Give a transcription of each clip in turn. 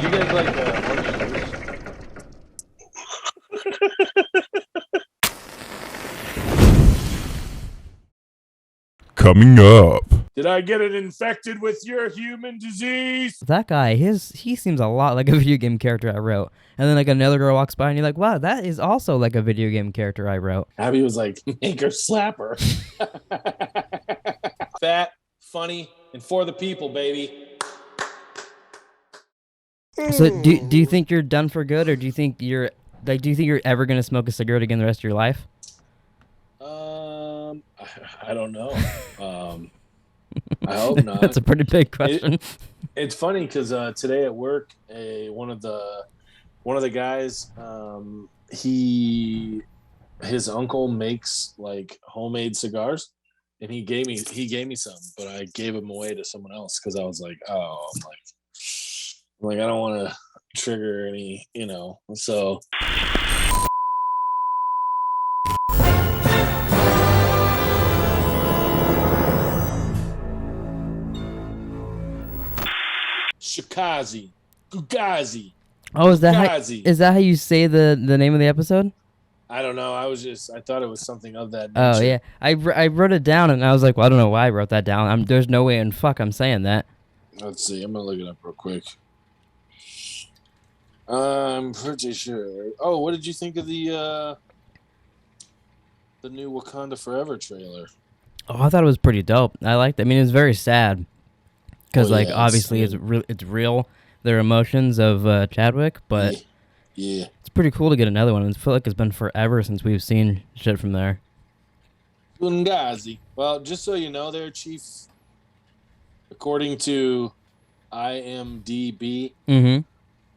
you guys like horses? Coming up. Did I get it infected with your human disease? That guy, he seems a lot like a video game character I wrote. And then like another girl walks by and you're like, wow, that is also like a video game character I wrote. Abby was like, make her slap her. Fat, funny, and for the people, baby. So do you think you're done for good, or do you think you're ever gonna smoke a cigarette again the rest of your life? I don't know. I hope not. That's a pretty big question. It's funny because today at work, one of the guys, his uncle makes like homemade cigars, and he gave me some, but I gave them away to someone else because I was like, oh, I'm like I don't want to trigger any, so. Shikazi, Gugazi. Oh, is that how you say the name of the episode? I don't know. I thought it was something of that nature. Oh yeah, I wrote it down and I was like, well, I don't know why I wrote that down. There's no way in fuck I'm saying that. Let's see. I'm gonna look it up real quick. I'm pretty sure. Oh, what did you think of the new Wakanda Forever trailer? Oh, I thought it was pretty dope. I liked it. I mean, it's very sad because obviously it's real, their emotions of Chadwick, but yeah, it's pretty cool to get another one. I feel like it's been forever since we've seen shit from there. Zhuangzi. Well, just so you know, there, Chief, according to IMDb,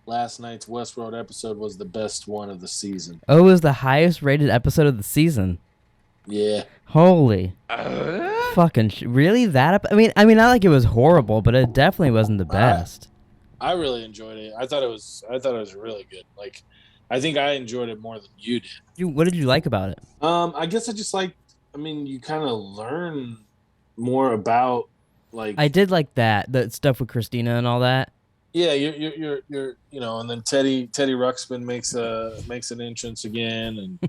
last night's Westworld episode was the best one of the season. Oh, it was the highest rated episode of the season. Yeah. Holy. Fucking really? I mean, not like it was horrible, but it definitely wasn't the best. I really enjoyed it. I thought it was really good. Like, I think I enjoyed it more than you did. What did you like about it? I guess I just like. I mean, you kind of learn more about like. I did like the stuff with Christina and all that. Yeah, you're and then Teddy Ruxpin makes an entrance again,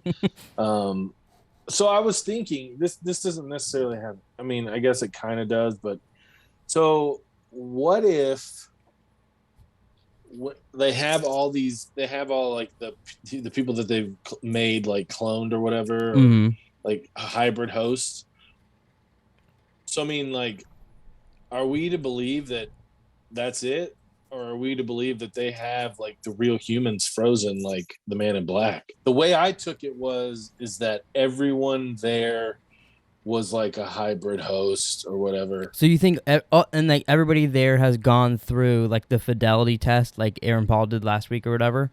and so I was thinking this doesn't necessarily have. I mean, I guess it kind of does, but so what if they have all like the people that they've made like cloned or whatever, or like hybrid hosts. So I mean, like, are we to believe that that's it? Or are we to believe that they have like the real humans frozen like the Man in Black? The way I took it is that everyone there was like a hybrid host or whatever. So you think and like everybody there has gone through like the fidelity test like Aaron Paul did last week or whatever?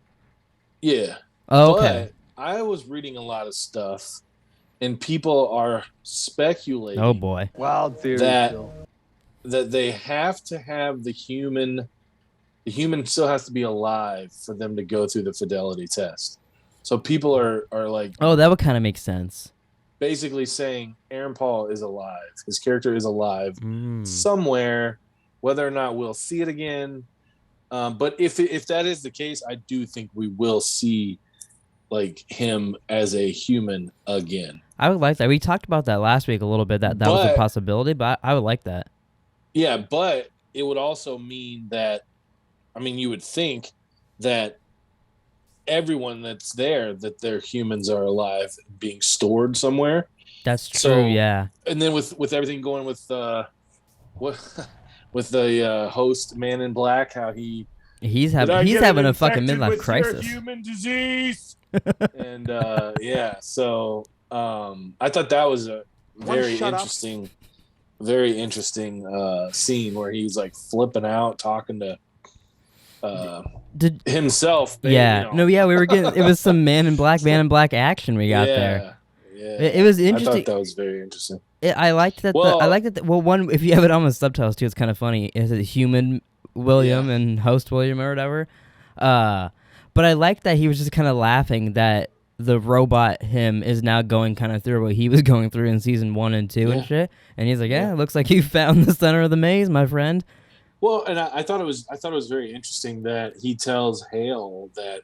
Yeah. Oh, okay. But I was reading a lot of stuff and people are speculating. Oh boy. Wild theory. That they have to have the human still has to be alive for them to go through the fidelity test. So people are like... Oh, that would kind of make sense. Basically saying Aaron Paul is alive. His character is alive somewhere, whether or not we'll see it again. But if that is the case, I do think we will see like him as a human again. I would like that. We talked about that last week a little bit, that was a possibility, but I would like that. Yeah, but it would also mean that, I mean, you would think that everyone that's there, that their humans are alive and being stored somewhere. That's true, yeah. And then with everything going with the host Man in Black, how he's having a fucking midlife crisis. Human disease. And so I thought that was a very interesting scene where he's like flipping out, talking to himself. We were getting it was some Man in Black action we got there. Yeah, it was interesting. I thought that was very interesting. I liked that. One, if you have it on with subtitles too, it's kind of funny. Is it human William and host William or whatever? But I liked that he was just kind of laughing that the robot him is now going kind of through what he was going through in season 1 and 2 and shit. And he's like, it looks like you found the center of the maze, my friend. Well, and I thought it was very interesting that he tells Hale that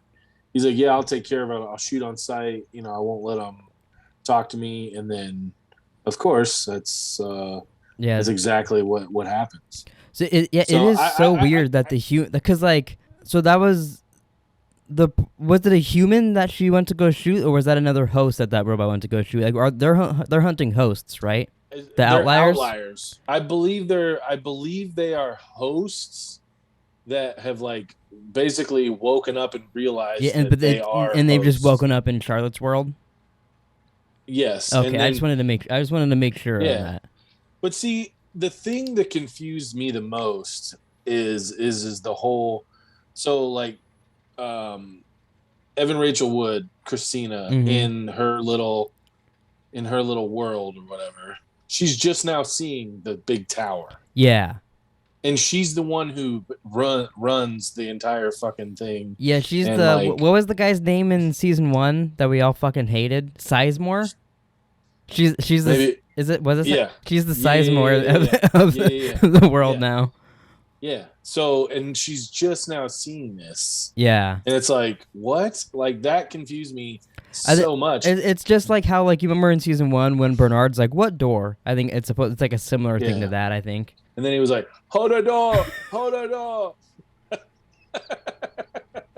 he's like, yeah, I'll take care of it. I'll shoot on sight. You know, I won't let them talk to me. And then, of course, that's Yeah. exactly what happens. So it is so weird that the human, because like, so that was was it a human that she went to go shoot, or was that another host that robot went to go shoot? Like, they're hunting hosts, right? The outliers. I believe they are hosts that have like basically woken up and realized that they are and they've just hosts. woken up in Charlotte's world. Yes. Okay, I just wanted to make sure of that. But see, the thing that confused me the most is the whole, so like Evan Rachel Wood, Christina, in her little world or whatever, she's just now seeing the big tower. Yeah. And she's the one who runs the entire fucking thing. Yeah, she's what was the guy's name in season 1 that we all fucking hated? Sizemore? She's the, Yeah. She's the Sizemore of the world now. Yeah. So, and she's just now seeing this. Yeah. And it's like, what? Like, that confused me so much. It's just like how, like, you remember in season 1 when Bernard's like, what door? I think it's like a similar thing to that, I think. And then he was like, hold the door, hold the door.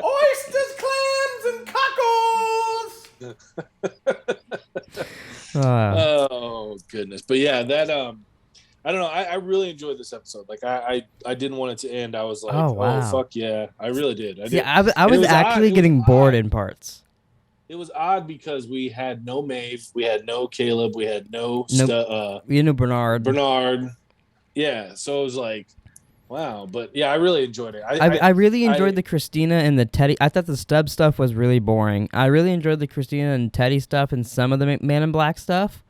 Oysters, clams, and cockles. Oh, goodness. But yeah, that, I don't know. I really enjoyed this episode. Like, I didn't want it to end. I was like, oh fuck yeah. I really did. I was actually getting bored in parts. It was odd because we had no Maeve, we had no Caleb, we had no Bernard. Yeah, so it was like, wow. But yeah, I really enjoyed it. I really enjoyed the Christina and the Teddy. I thought the Stubb stuff was really boring. I really enjoyed the Christina and Teddy stuff and some of the Man in Black stuff.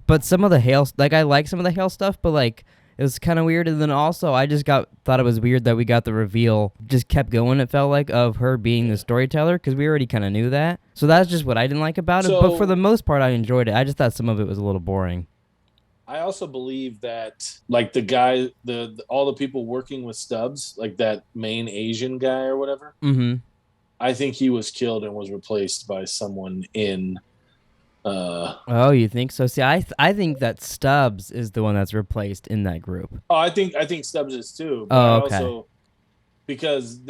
But some of the Hale, like, I like some of the Hale stuff, but like, it was kind of weird. And then also, I just thought it was weird that we got the reveal, just kept going, it felt like, of her being the storyteller, because we already kind of knew that. So that's just what I didn't like about it. But for the most part, I enjoyed it. I just thought some of it was a little boring. I also believe that, like, the guy, all the people working with Stubbs, like that main Asian guy or whatever, I think he was killed and was replaced by someone in... oh, you think so? See, I think that Stubbs is the one that's replaced in that group. Oh, I think Stubbs is too. But okay. Also, because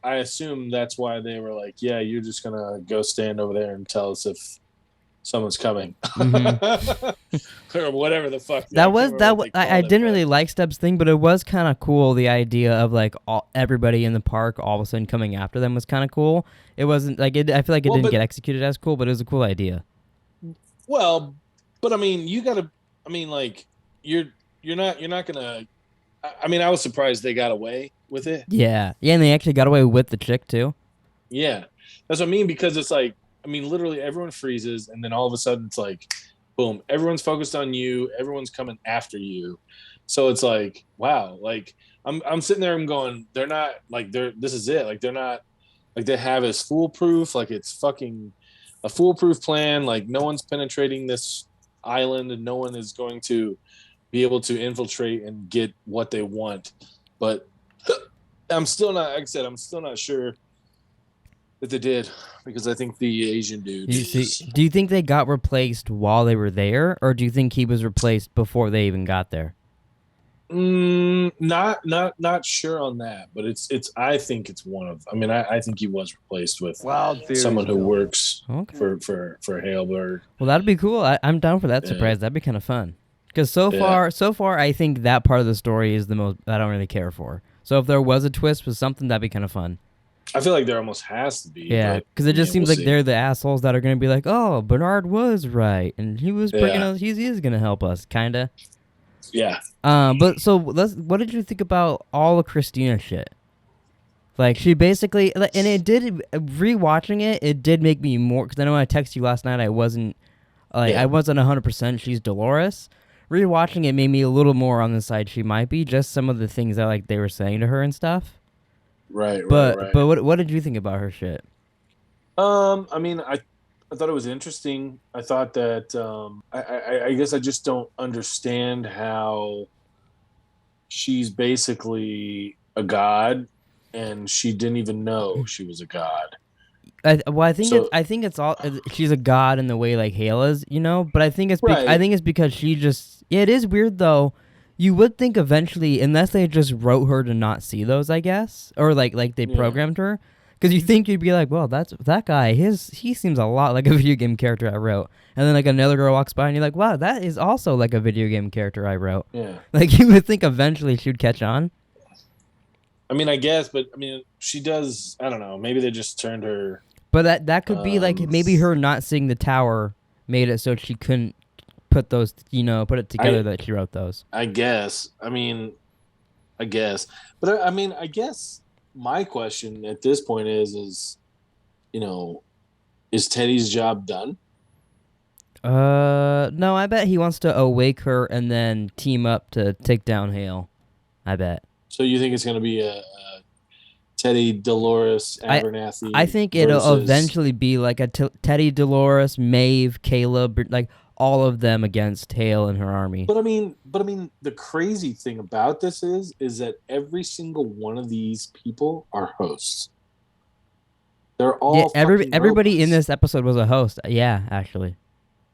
I assume that's why they were like, yeah, you're just gonna go stand over there and tell us if someone's coming, or whatever the fuck. I didn't really like Stubbs' thing, but it was kind of cool. The idea of like everybody in the park all of a sudden coming after them was kind of cool. It wasn't like it. I feel like it didn't get executed as cool, but it was a cool idea. Well, but I mean, you gotta. I mean, like you're not gonna. I mean, I was surprised they got away with it. Yeah, and they actually got away with the chick too. Yeah, that's what I mean, because it's like, I mean, literally everyone freezes, and then all of a sudden it's like, boom, everyone's focused on you, everyone's coming after you. So it's like, wow, like I'm sitting there, I'm going, they're not like this is it, like they're not like they have as foolproof, like it's fucking a foolproof plan, like no one's penetrating this island and no one is going to be able to infiltrate and get what they want. But I'm still not, like I said, I'm still not sure that they did, because I think the Asian dude. Do you think they got replaced while they were there, or do you think he was replaced before they even got there? Not sure on that, but it's. I think it's one of. I mean, I think he was replaced with someone who works for Haleberg. Well, that'd be cool. I'm down for that surprise. That'd be kind of fun. Because so far, I think that part of the story is the most I don't really care for. So if there was a twist with something, that'd be kind of fun. I feel like there almost has to be. Yeah, because it just seems like they're the assholes that are going to be like, oh, Bernard was right, and he was bringing us. He is going to help us, kind of. Yeah. But so what did you think about all of Christina shit? Like, she basically, and it did, rewatching it, it did make me more, because I know when I texted you last night, I wasn't 100% she's Dolores. Rewatching it made me a little more on the side she might be, just some of the things that like they were saying to her and stuff. Right. But what did you think about her shit? I mean, I thought it was interesting. I thought that I guess I just don't understand how she's basically a god, and she didn't even know she was a god. I think it's all she's a god in the way like Hale is, you know. But I think it's because she just it is weird though. You would think eventually, unless they just wrote her to not see those, I guess, or like they programmed her, because you think you'd be like, well, that guy. He seems a lot like a video game character I wrote, and then like another girl walks by and you're like, wow, that is also like a video game character I wrote. Yeah, like you would think eventually she'd catch on. I mean, I guess, but I mean, she does. I don't know. Maybe they just turned her. But that could be like maybe her not seeing the tower made it so she couldn't put those, put it together that she wrote those. I guess. I mean, I guess. But I mean, I guess my question at this point is is Teddy's job done? No, I bet he wants to awake her and then team up to take down Hale. I bet. So you think it's going to be a Teddy, Dolores, Abernathy? I think it'll eventually be like a Teddy, Dolores, Maeve, Caleb, like all of them against Hale and her army. But I mean, the crazy thing about this is that every single one of these people are hosts. They're all everybody robots. in this episode was a host. Yeah, actually.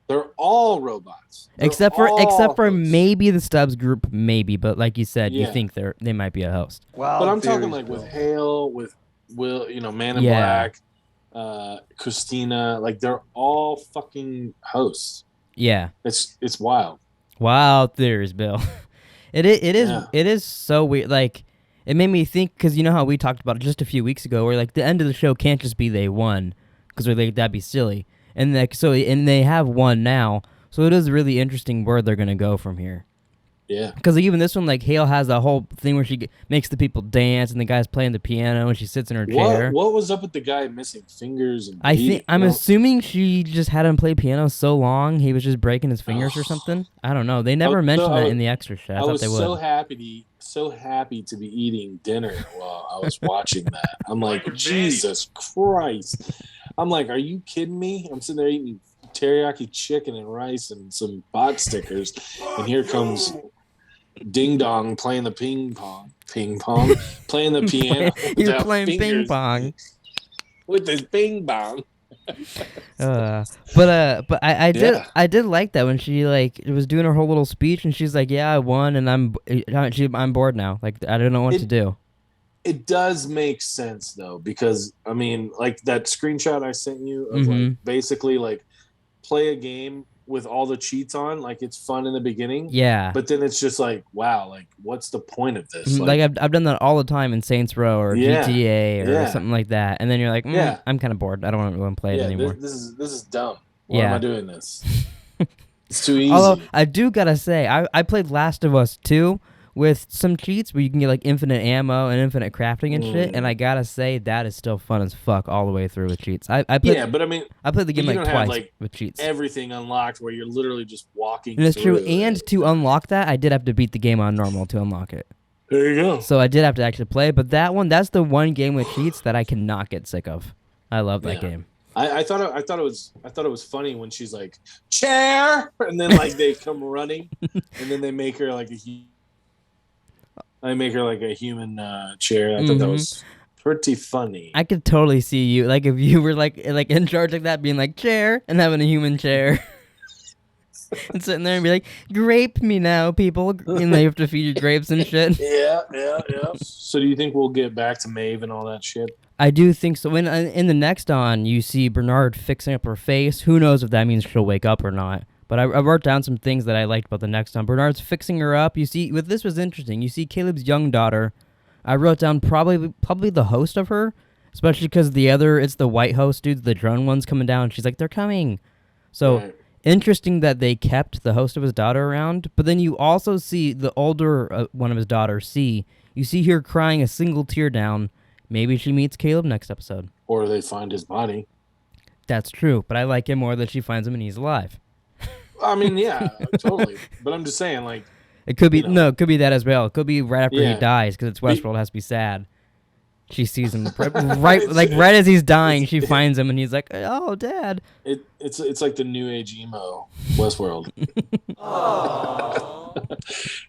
They're all robots. Except for maybe the Stubbs group, maybe, but like you said, you think they might be a host. Well, but I'm talking like with Hale, with Will, Man in Black, Christina, like they're all fucking hosts. Yeah, it's wild. Wild theories, Bill. It is so weird. Like it made me think because you know how we talked about it just a few weeks ago, where like the end of the show can't just be they won because like that'd be silly. And they have one now, so it is really interesting where they're gonna go from here. Yeah. Because even this one, like Hale has that whole thing where she makes the people dance, and the guy's playing the piano, and she sits in her chair. What was up with the guy missing fingers? And I'm assuming she just had him play piano so long he was just breaking his fingers or something. I don't know. They never mentioned that in the extra shot. I thought they would. So happy to be eating dinner while I was watching that. I'm like, Jesus Christ. I'm like, are you kidding me? I'm sitting there eating teriyaki chicken and rice and some pot stickers, and here comes Ding Dong playing the ping pong, playing the piano. You're playing ping pong with this ping pong. But I did like that when she like was doing her whole little speech and she's like, yeah, I won and I'm bored now. Like I don't know what to do. It does make sense though, because I mean, like that screenshot I sent you of like basically like play a game with all the cheats on, like it's fun in the beginning. Yeah. But then it's just like, wow, like what's the point of this? Like I've done that all the time in Saints Row or GTA or something like that. And then you're like, I'm kind of bored. I don't want to play it anymore. This is dumb. Why am I doing this? It's too easy. Although I do gotta say, I played Last of Us 2 with some cheats where you can get like infinite ammo and infinite crafting and shit, and I gotta say that is still fun as fuck all the way through with cheats. I played, but I mean, I played the game like twice have, like, with cheats. Everything unlocked where you're literally just walking. And it's true. And to unlock that, I did have to beat the game on normal to unlock it. There you go. So I did have to actually play, but that's the one game with cheats that I cannot get sick of. I love that game. I thought it was funny when she's like chair, and then like they come running, and then they make her like a human chair. I thought that was pretty funny. I could totally see you, like if you were like in charge like that, being like chair and having a human chair, and sitting there and be like, "Grape me now, people," and they have to feed you grapes and shit. Yeah. So do you think we'll get back to Maeve and all that shit? I do think so. In the next on, you see Bernard fixing up her face. Who knows if that means she'll wake up or not. But I wrote down some things that I liked about the next on. Bernard's fixing her up. You see, this was interesting. You see Caleb's young daughter. I wrote down probably the host of her, especially because it's the white host dude, the drone one's coming down. She's like, they're coming. So interesting that they kept the host of his daughter around. But then you also see the older one of his daughters, C. You see her crying a single tear down. Maybe she meets Caleb next episode. Or they find his body. That's true, but I like it more that she finds him and he's alive. I mean, yeah, totally. But I'm just saying, like... It could be, it could be that as well. It could be right after he dies, because it's Westworld, it has to be sad. She sees him right as he's dying. She finds him and he's like, "Oh, Dad." It's like the new age emo Westworld.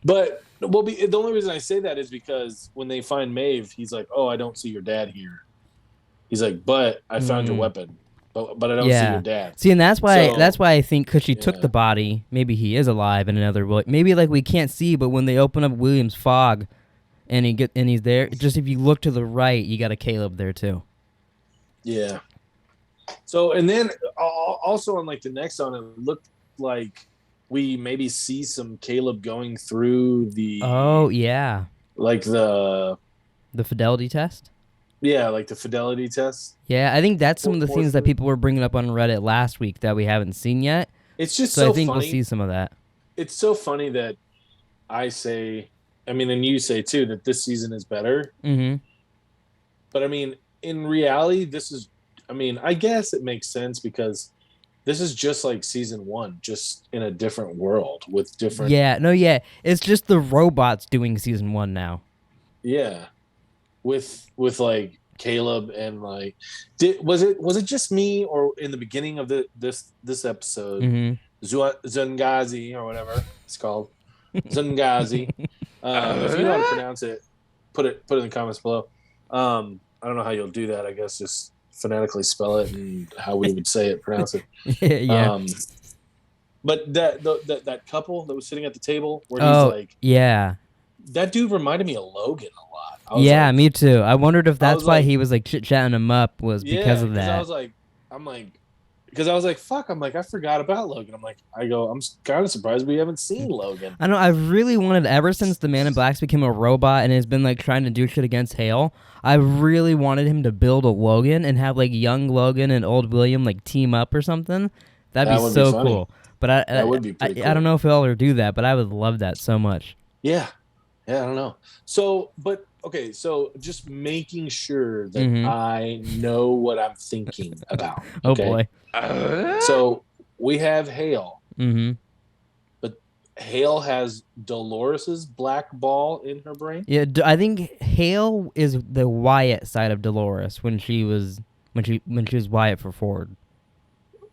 But the only reason I say that is because when they find Maeve, he's like, "Oh, I don't see your dad here." He's like, "But I found your weapon, but I don't see your dad." See, and that's why I think because she took the body, maybe he is alive in another way. Maybe like we can't see, but when they open up William's fog, and he's there, just if you look to the right, you got a Caleb there too. Yeah. So and then also on like the next one, it looked like we maybe see some Caleb going through the like the fidelity test. Yeah, like the fidelity test. Yeah, I think that's some of the things that people were bringing up on Reddit last week that we haven't seen yet. It's just so I think funny. we'll see some of that. It's so funny that I say, I mean, and you say too, that this season is better. Mm-hmm. But I mean, in reality, this is, I mean, I guess it makes sense because this is just like season 1, just in a different world with different. Yeah. It's just the robots doing season 1 now. Yeah. With like Caleb and like, was it just me, or in the beginning of this episode, Zhuangzi or whatever it's called, Zhuangzi. If you know how to pronounce it, put it in the comments below. I don't know how you'll do that. I guess just phonetically spell it and how we would say it, pronounce it. Yeah. But that couple that was sitting at the table where he's like, that dude reminded me of Logan a lot. Yeah, me too. I wondered if that's why he was like chit-chatting him up, was because of that. I was like, fuck, I'm like, I forgot about Logan. I'm kind of surprised we haven't seen Logan. I know, I really wanted, ever since the Man in Black became a robot and has been like trying to do shit against Hale, I really wanted him to build a Logan and have like young Logan and old William like team up or something. That'd be so cool. But that would be pretty cool. I don't know if he'll ever do that, but I would love that so much. Yeah, I don't know. So, but okay, so just making sure that I know what I'm thinking about. Okay? Oh boy. So we have Hale, but Hale has Dolores's black ball in her brain. Yeah, I think Hale is the Wyatt side of Dolores when she was Wyatt for Ford.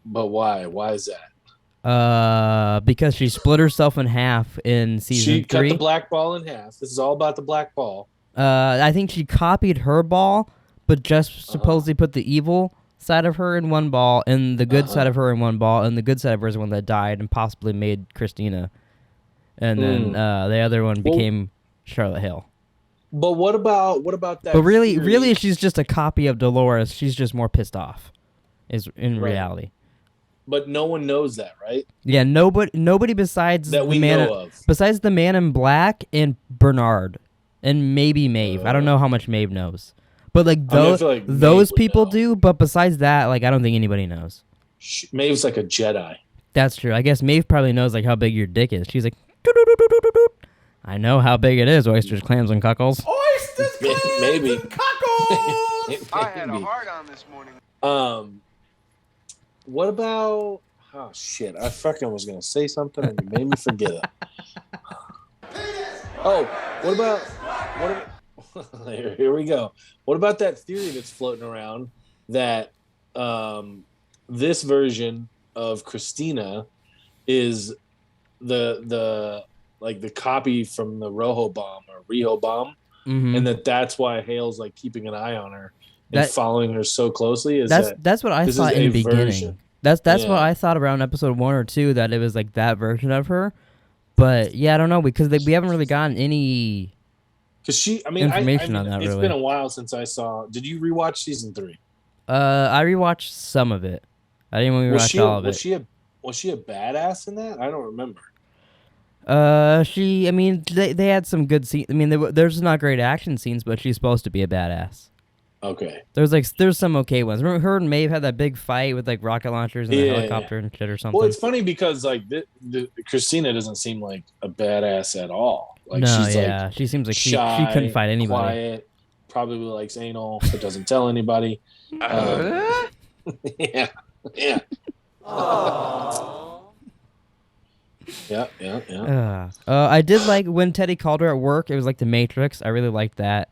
But why? Why is that? Because she split herself in half in season 3. She cut the black ball in half. This is all about the black ball. I think she copied her ball, but just supposedly put the evil side of her in one ball and the good side of her in one ball, and the good side of her is the one that died and possibly made Christina. And then the other one became Charlotte Hale. But what about that? But really, she's just a copy of Dolores. She's just more pissed off, is in reality. But no one knows that, right? Yeah, nobody besides that we know of. Besides the Man in Black and Bernard, and maybe Maeve. I don't know how much Maeve knows, but like those people do. But besides that, like I don't think anybody knows. Maeve's like a Jedi. That's true. I guess Maeve probably knows like how big your dick is. She's like, "Doo-doo-doo-doo-doo-doo. I know how big it is. Oysters, clams, and cockles. Oysters, clams, maybe. and cockles. I had a hard on this morning. What about? Oh shit! I fucking was gonna say something and you made me forget it. Oh, what about? Here we go. What about that theory that's floating around that this version of Christina is the copy from the Rojo bomb or Riho bomb, and that's why Hale's like keeping an eye on her. And following her so closely that's what I thought in the beginning. Version. That's what I thought around episode 1 or 2, that it was like that version of her. But yeah, I don't know, because we haven't really gotten any information on that. It's really been a while since I saw. Did you rewatch season 3? I rewatched some of it. I didn't even rewatch all of it. Was she a badass in that? I don't remember. They had some good scenes. I mean, there's not great action scenes, but she's supposed to be a badass. Okay. There's some okay ones. Remember her and Maeve had that big fight with like rocket launchers and a helicopter and shit or something? Well, it's funny because like the Christina doesn't seem like a badass at all. Like, no, she's like she seems like shy, she couldn't fight anybody. Quiet, probably likes anal, but doesn't tell anybody. Yeah. Yeah. I did like when Teddy called her at work. It was like the Matrix. I really liked that.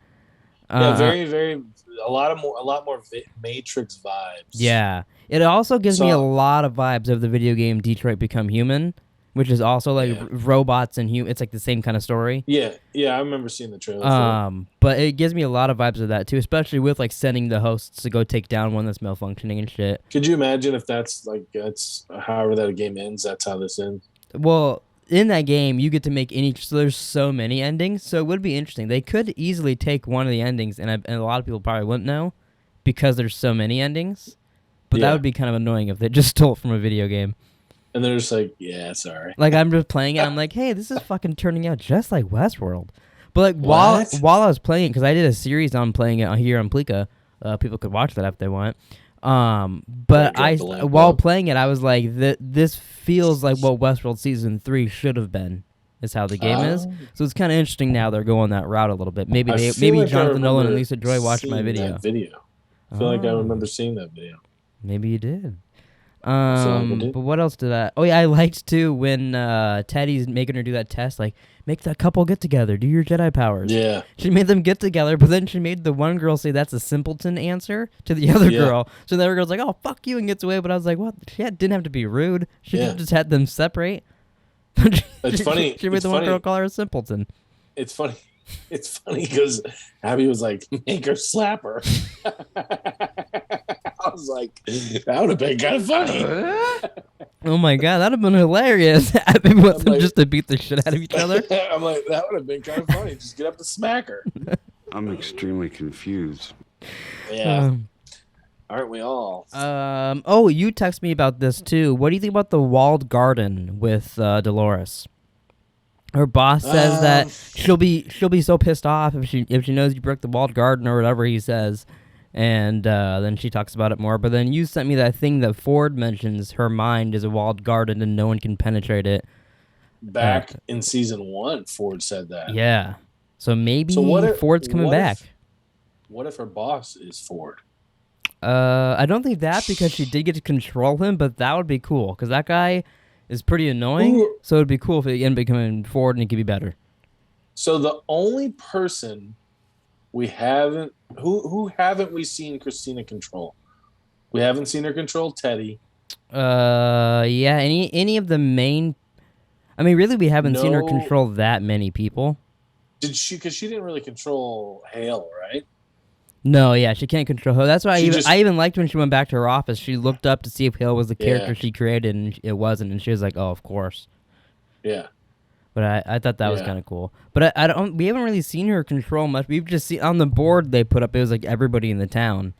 Yeah, very a lot more Matrix vibes. Yeah, it also gives me a lot of vibes of the video game Detroit Become Human, which is also like robots and It's like the same kind of story. Yeah, I remember seeing the trailer. But it gives me a lot of vibes of that too, especially with like sending the hosts to go take down one that's malfunctioning and shit. Could you imagine if that's however that game ends, that's how this ends? Well, in that game, you get to make so there's so many endings, so it would be interesting. They could easily take one of the endings, and a lot of people probably wouldn't know because there's so many endings. But that would be kind of annoying if they just stole it from a video game. And they're just like, yeah, sorry. Like, I'm just playing it, I'm like, hey, this is fucking turning out just like Westworld. But like, while I was playing it, because I did a series on playing it here on Pleeka, people could watch that if they want. But while playing it, I was like, this feels like what Westworld Season 3 should have been, is how the game is. So it's kind of interesting now they're going that route a little bit. Maybe Jonathan Nolan and Lisa Joy watched my video. I feel like I remember seeing that video. Maybe you did. But what else did I... Oh, yeah, I liked, too, when Teddy's making her do that test, like, make that couple get together, do your Jedi powers. Yeah. She made them get together, but then she made the one girl say that's a simpleton answer to the other girl. So the other girl's like, oh, fuck you, and gets away. But I was like, what? She didn't have to be rude. She just had them separate. It's funny. She made the one girl call her a simpleton. It's funny. It's funny because Abby was like, make her slap her. I was like, that would have been kind of funny. Oh my god, that would have been hilarious. Abby wants them just to beat the shit out of each other. I'm like, that would have been kind of funny. Just get up to smack her. I'm extremely confused. Yeah. Aren't we all? Oh, you text me about this too. What do you think about the walled garden with Dolores? Her boss says that she'll be so pissed off if she knows you broke the walled garden or whatever he says, and then she talks about it more. But then you sent me that thing that Ford mentions. Her mind is a walled garden and no one can penetrate it. Back in season 1, Ford said that. Yeah. So maybe Ford's coming back. What if her boss is Ford? I don't think that, because she did get to control him, but that would be cool because that guy is pretty annoying. Ooh. So it'd be cool if it ended up becoming Ford and it could be better. So the only person we haven't who haven't we seen Christina control? We haven't seen her control Teddy. Yeah, any of the main. I mean, really, we haven't seen her control that many people. Did she? Because she didn't really control Hale, right? No, yeah, she can't control her. That's why I even liked when she went back to her office. She looked up to see if Hale was the character she created, and it wasn't. And she was like, "Oh, of course." Yeah. But I thought that was kind of cool. But I don't. We haven't really seen her control much. We've just seen on the board they put up. It was like everybody in the town.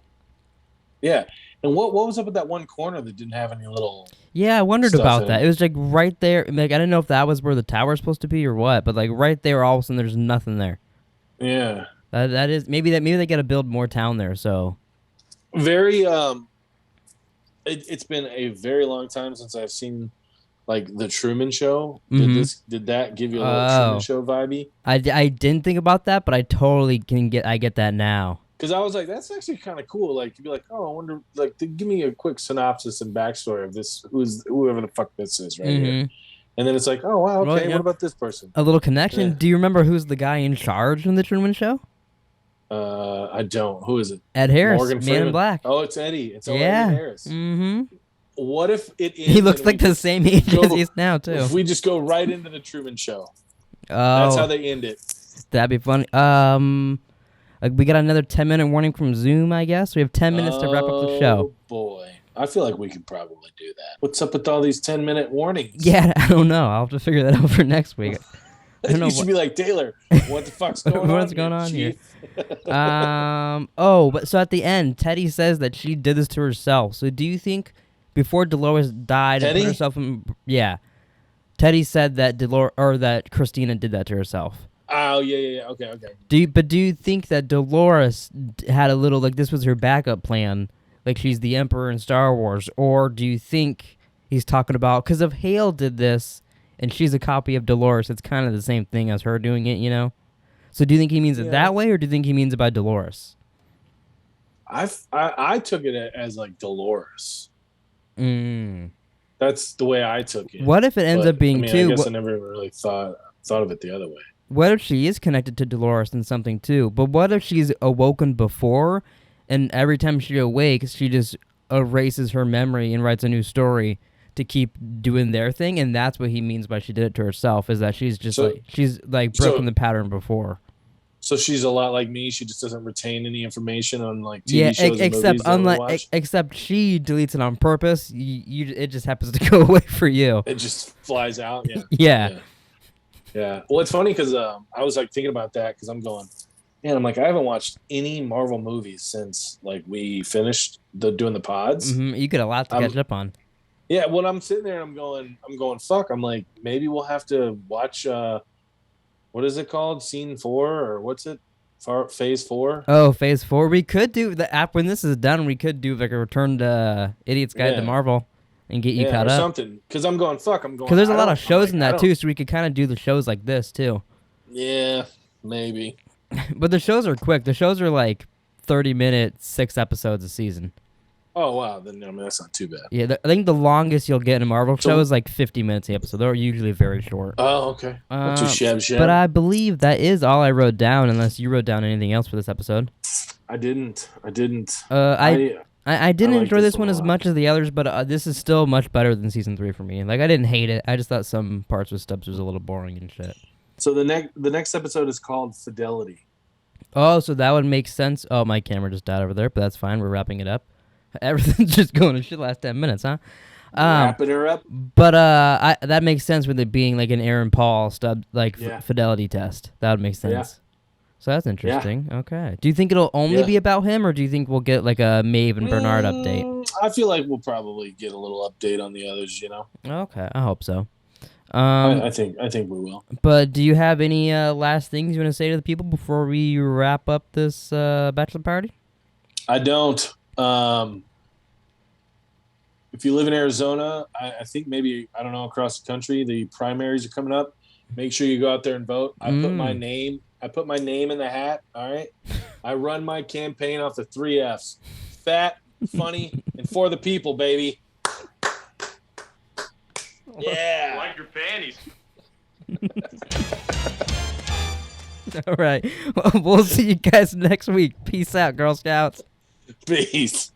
Yeah. And what was up with that one corner that didn't have any little? Yeah, I wondered about that. It was like right there. Like I didn't know if that was where the tower's supposed to be or what. But like right there, all of a sudden, there's nothing there. Yeah. That is maybe they got to build more town there. So very it's been a very long time since I've seen like the Truman Show. Mm-hmm. Did that give you a little Truman Show vibey? I didn't think about that, but I totally get that now. Because I was like, that's actually kind of cool. Like, you'd be like, oh, I wonder, like, give me a quick synopsis and backstory of this, whoever the fuck this is right here. And then it's like, oh, wow, okay, well, what about this person? A little connection. Yeah. Do you remember who's the guy in charge in the Truman Show? I don't. Who is it? Ed Harris, Man in Black. Oh, it's Eddie. It's Eddie Harris. Mm-hmm. What if it is? He looks like the same age as he is now, too. If we just go right into the Truman Show. That's how they end it. That'd be funny. We got another 10-minute warning from Zoom, I guess. We have 10 minutes to wrap up the show. Oh, boy. I feel like we could probably do that. What's up with all these 10-minute warnings? Yeah, I don't know. I'll have to figure that out for next week. You should be like, Taylor, what the fuck's going on? What's going on here? But so at the end, Teddy says that she did this to herself. So do you think before Dolores died and put herself in... Yeah. Teddy said that that Christina did that to herself. Oh, yeah. Okay. Do you think that Dolores had a little, like, this was her backup plan, like she's the Emperor in Star Wars? Or do you think he's talking about, because if Hale did this and she's a copy of Dolores, it's kind of the same thing as her doing it, you know? So do you think he means it that way, or do you think he means it by Dolores? I took it as, like, Dolores. Mm. That's the way I took it. What if it ends up being, I guess I never really thought of it the other way. what if she is connected to Dolores in something too? But what if she's awoken before, and every time she awakes, she just erases her memory and writes a new story to keep doing their thing, and that's what he means by she did it to herself, is that she's just broken the pattern before. So she's a lot like me. She just doesn't retain any information on like TV shows and except movies that we watch. Except she deletes it on purpose. It just happens to go away for you. It just flies out. Yeah. Yeah. Well, it's funny because I was like thinking about that because I'm going, man, I'm like, I haven't watched any Marvel movies since like we finished doing the pods. Mm-hmm. You got a lot to catch up on. Yeah. Well, I'm sitting there and I'm going, fuck. I'm like, maybe we'll have to watch. What is it called? Scene 4 or what's it? Phase 4? Oh, Phase 4. We could do the app when this is done. We could do like a return to Idiot's Guide to Marvel and get you caught up. Something. Because I'm going, fuck. I'm going. Because there's a lot of shows in that too, so we could kind of do the shows like this too. Yeah, maybe. But the shows are quick. The shows are like 30 minutes, 6 episodes a season. Oh, wow. Then I mean, that's not too bad. Yeah, I think the longest you'll get in a Marvel show is like 50 minutes the episode. They're usually very short. Oh, okay. Not too shabby. But I believe that is all I wrote down, unless you wrote down anything else for this episode. I didn't. I didn't enjoy this one as much as the others, but this is still much better than season 3 for me. Like, I didn't hate it. I just thought some parts with Stubbs was a little boring and shit. So the next episode is called Fidelity. Oh, so that would make sense. Oh, my camera just died over there, but that's fine. We're wrapping it up. Everything's just going to shit last 10 minutes, huh? Wrapping her up. But that makes sense with it being like an Aaron Paul fidelity test. That would make sense. Yeah. So that's interesting. Yeah. Okay. Do you think it'll only be about him, or do you think we'll get like a Maeve and Bernard update? I feel like we'll probably get a little update on the others, you know? Okay. I hope so. I think we will. But do you have any last things you want to say to the people before we wrap up this bachelor party? I don't. If you live in Arizona, I think maybe, I don't know, across the country, the primaries are coming up. Make sure you go out there and vote. I put my name in the hat. All right. I run my campaign off the 3 F's: fat, funny, and for the people, baby. Yeah. Like your panties. All right. We'll see you guys next week. Peace out, Girl Scouts. Peace.